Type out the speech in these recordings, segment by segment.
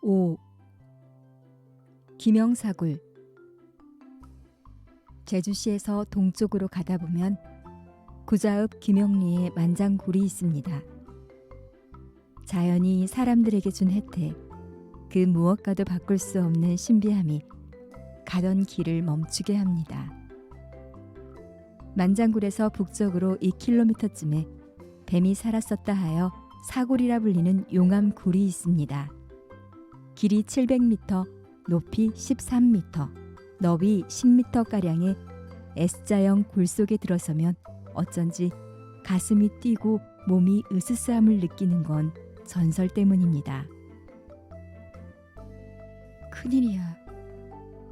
5. 김영사굴. 제주시에서 동쪽으로 가다 보면 구좌읍 김영리에 만장굴이 있습니다. 자연이 사람들에게 준 혜택, 그 무엇과도 바꿀 수 없는 신비함이 가던 길을 멈추게 합니다. 만장굴에서 북쪽으로 2km쯤에 뱀이 살았었다 하여 사골이라 불리는 용암굴이 있습니다. 길이 700m, 높이 13m, 너비 10m가량의 S자형 굴 속에 들어서면 어쩐지 가슴이 뛰고 몸이 으스스함을 느끼는 건 전설 때문입니다. 큰일이야.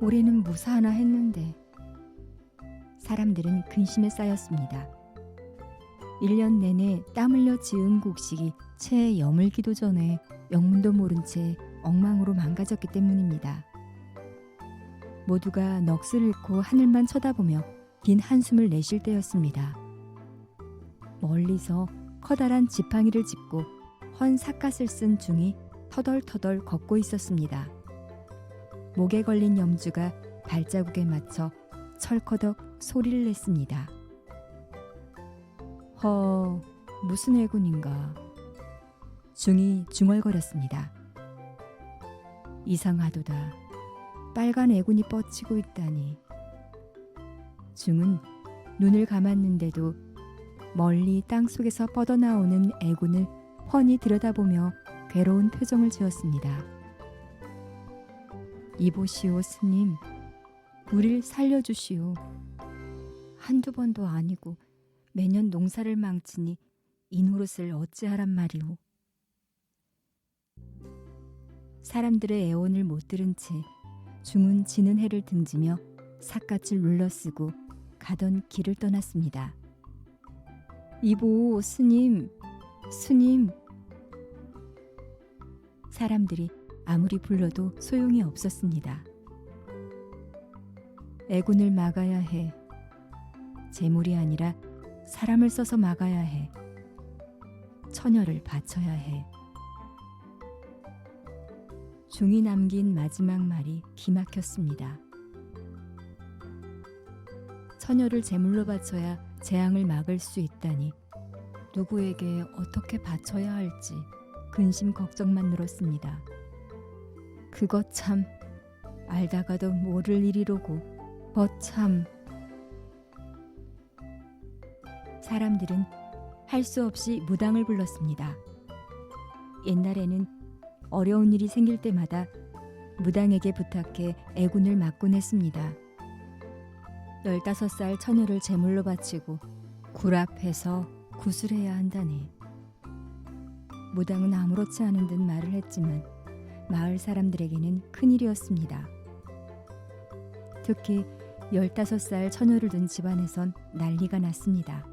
올해는 무사하나 했는데. 사람들은 근심에 쌓였습니다. 1년 내내 땀 흘려 지은 곡식이 채 여물기도 전에 영문도 모른 채 엉망으로 망가졌기 때문입니다. 모두가 넋을 잃고 하늘만 쳐다보며 긴 한숨을 내쉴 때였습니다. 멀리서 커다란 지팡이를 짚고 헌 삿갓을 쓴 중이 터덜터덜 걷고 있었습니다. 목에 걸린 염주가 발자국에 맞춰 철커덕 소리를 냈습니다. 무슨 해군인가. 중이 중얼거렸습니다. 이상하도다. 빨간 애군이 뻗치고 있다니. 중은 눈을 감았는데도 멀리 땅속에서 뻗어나오는 애군을 훤히 들여다보며 괴로운 표정을 지었습니다. 이보시오 스님, 우릴 살려주시오. 한두 번도 아니고 매년 농사를 망치니 이 노릇을 어찌하란 말이오. 사람들의 애원을 못 들은 채 중은 지는 해를 등지며 삿갓을 눌러쓰고 가던 길을 떠났습니다. 이보 스님, 스님. 사람들이 아무리 불러도 소용이 없었습니다. 애군을 막아야 해. 재물이 아니라 사람을 써서 막아야 해. 처녀를 바쳐야 해. 중이 남긴 마지막 말이 기막혔습니다. 처녀를 제물로 바쳐야 재앙을 막을 수 있다니 누구에게 어떻게 바쳐야 할지 근심 걱정만 늘었습니다. 그것 참 알다가도 모를 일이로고 거참. 사람들은 할 수 없이 무당을 불렀습니다. 옛날에는 어려운 일이 생길 때마다 무당에게 부탁해 애군을 막곤 했습니다. 15살 처녀를 제물로 바치고 굴 앞에서 구슬해야 한다니. 무당은 아무렇지 않은 듯 말을 했지만 마을 사람들에게는 큰일이었습니다. 특히 15살 처녀를 둔 집안에선 난리가 났습니다.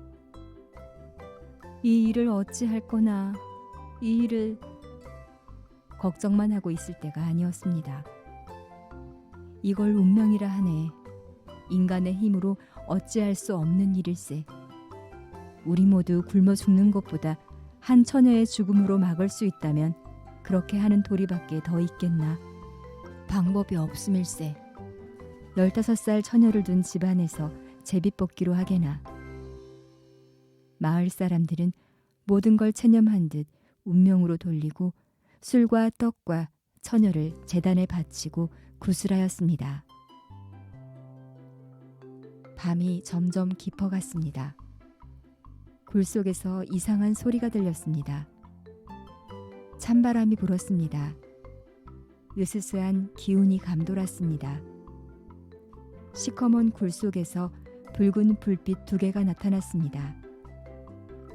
이 일을 어찌할 거나, 이 일을. 걱정만 하고 있을 때가 아니었습니다. 이걸 운명이라 하네. 인간의 힘으로 어찌할 수 없는 일일세. 우리 모두 굶어 죽는 것보다 한 처녀의 죽음으로 막을 수 있다면 그렇게 하는 도리밖에 더 있겠나. 방법이 없음일세. 15살 처녀를 둔 집안에서 제비뽑기로 하게나. 마을 사람들은 모든 걸 체념한 듯 운명으로 돌리고 술과 떡과 처녀를 제단에 바치고 구슬하였습니다. 밤이 점점 깊어갔습니다. 굴 속에서 이상한 소리가 들렸습니다. 찬바람이 불었습니다. 으스스한 기운이 감돌았습니다. 시커먼 굴 속에서 붉은 불빛 2개가 나타났습니다.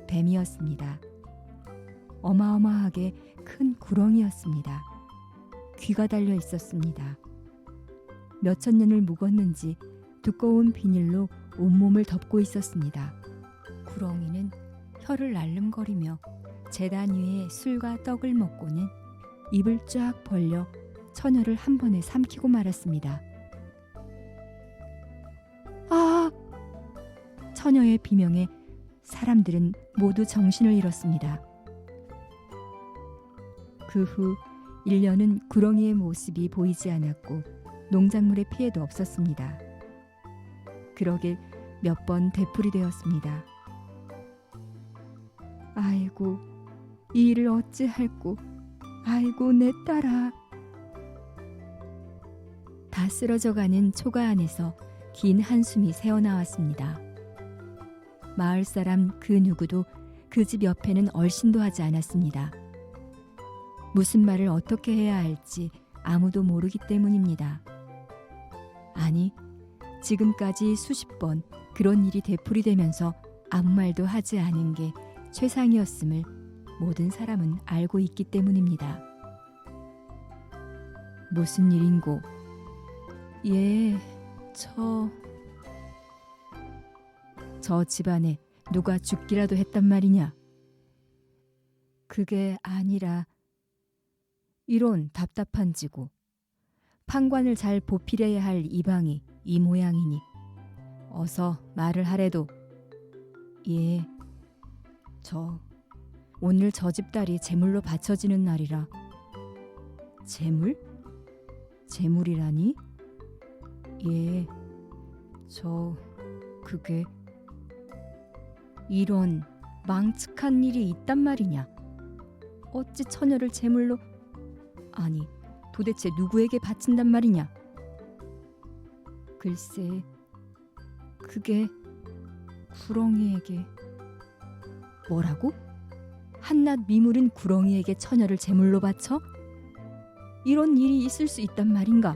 뱀이었습니다. 어마어마하게 큰 구렁이였습니다. 귀가 달려 있었습니다. 몇천 년을 묵었는지 두꺼운 비닐로 온몸을 덮고 있었습니다. 구렁이는 혀를 날름거리며 제단 위에 술과 떡을 먹고는 입을 쫙 벌려 처녀를 한 번에 삼키고 말았습니다. 아! 처녀의 비명에 사람들은 모두 정신을 잃었습니다. 그 후 1년은 구렁이의 모습이 보이지 않았고 농작물의 피해도 없었습니다. 그러길 몇 번 되풀이되었습니다. 아이고, 이 일을 어찌할꼬. 아이고, 내 딸아. 다 쓰러져가는 초가 안에서 긴 한숨이 새어나왔습니다. 마을 사람 그 누구도 그 집 옆에는 얼씬도 하지 않았습니다. 무슨 말을 어떻게 해야 할지 아무도 모르기 때문입니다. 아니, 지금까지 수십 번 그런 일이 되풀이되면서 아무 말도 하지 않은 게 최상이었음을 모든 사람은 알고 있기 때문입니다. 무슨 일인고? 예, 저 집안에 누가 죽기라도 했단 말이냐? 그게 아니라 이런 답답한지고 판관을 잘 보필해야 할 이방이 이 모양이니 어서 말을 하래도. 예, 오늘 저 집 딸이 제물로 바쳐지는 날이라. 제물? 제물이라니? 예, 그게 이런 망측한 일이 있단 말이냐? 어찌 처녀를 제물로, 아니 도대체 누구에게 바친단 말이냐? 글쎄, 그게 구렁이에게. 뭐라고? 한낱 미물은 구렁이에게 처녀를 제물로 바쳐? 이런 일이 있을 수 있단 말인가?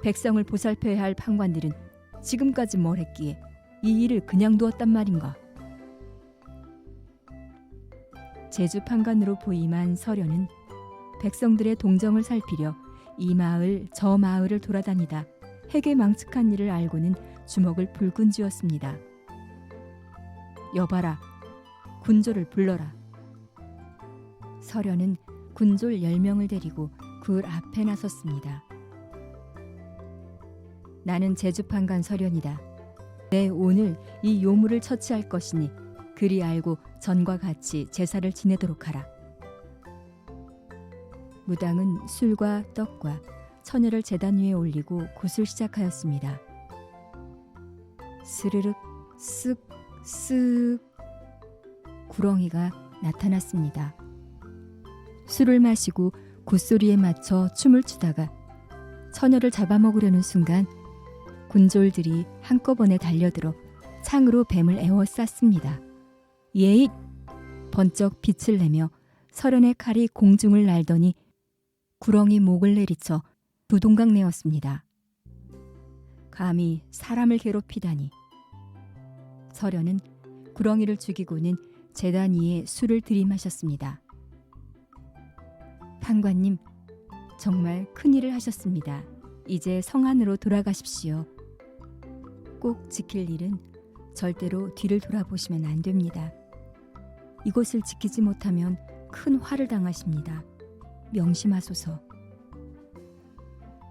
백성을 보살펴야 할 판관들은 지금까지 뭘 했기에 이 일을 그냥 두었단 말인가? 제주 판관으로 부임한 서련은 백성들의 동정을 살피려 이 마을 저 마을을 돌아다니다 핵의 망측한 일을 알고는 주먹을 불끈 쥐었습니다. 여봐라, 군졸을 불러라. 서련은 군졸 10명을 데리고 굴 앞에 나섰습니다. 나는 제주판관 서련이다. 내 오늘 이 요물을 처치할 것이니 그리 알고 전과 같이 제사를 지내도록 하라. 무당은 술과 떡과 처녀를 제단 위에 올리고 굿을 시작하였습니다. 스르륵 쓱쓱 구렁이가 나타났습니다. 술을 마시고 굿소리에 맞춰 춤을 추다가 처녀를 잡아먹으려는 순간 군졸들이 한꺼번에 달려들어 창으로 뱀을 에워쌌습니다. 예잇! 번쩍 빛을 내며 서련의 칼이 공중을 날더니 구렁이 목을 내리쳐 두 동강 내었습니다. 감히 사람을 괴롭히다니. 서련은 구렁이를 죽이고는 제단 위에 술을 들이마셨습니다. 판관님, 정말 큰일을 하셨습니다. 이제 성 안으로 돌아가십시오. 꼭 지킬 일은 절대로 뒤를 돌아보시면 안 됩니다. 이곳을 지키지 못하면 큰 화를 당하십니다. 명심하소서.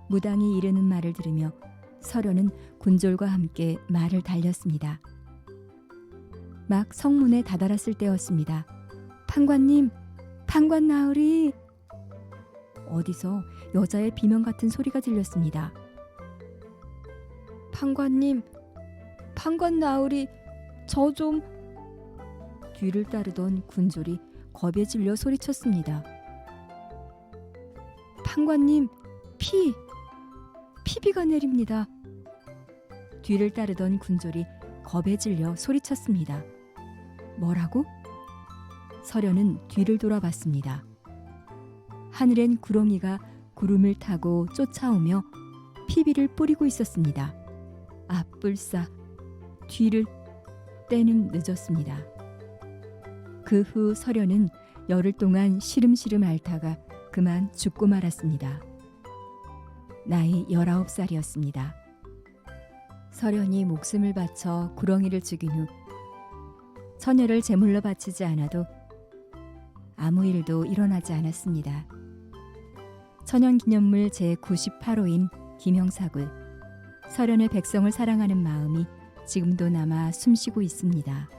무당이 이르는 말을 들으며 서련은 군졸과 함께 말을 달렸습니다. 막 성문에 다다랐을 때였습니다. 판관님, 판관 나으리. 어디서 여자의 비명 같은 소리가 들렸습니다. 판관님, 판관 나으리, 저 좀. 뒤를 따르던 군졸이 겁에 질려 소리쳤습니다. 판관님, 피비가 내립니다. 뒤를 따르던 군졸이 겁에 질려 소리쳤습니다. 뭐라고? 서련은 뒤를 돌아봤습니다. 하늘엔 구렁이가 구름을 타고 쫓아오며 피비를 뿌리고 있었습니다. 뿔싸. 뒤를 때는 늦었습니다. 그 후 서련은 열흘 동안 시름시름 앓다가 그만 죽고 말았습니다. 나이 19살이었습니다. 서련이 목숨을 바쳐 구렁이를 죽인 후 처녀를 제물로 바치지 않아도 아무 일도 일어나지 않았습니다. 천연기념물 제98호인 김영사굴, 서련의 백성을 사랑하는 마음이 지금도 남아 숨쉬고 있습니다.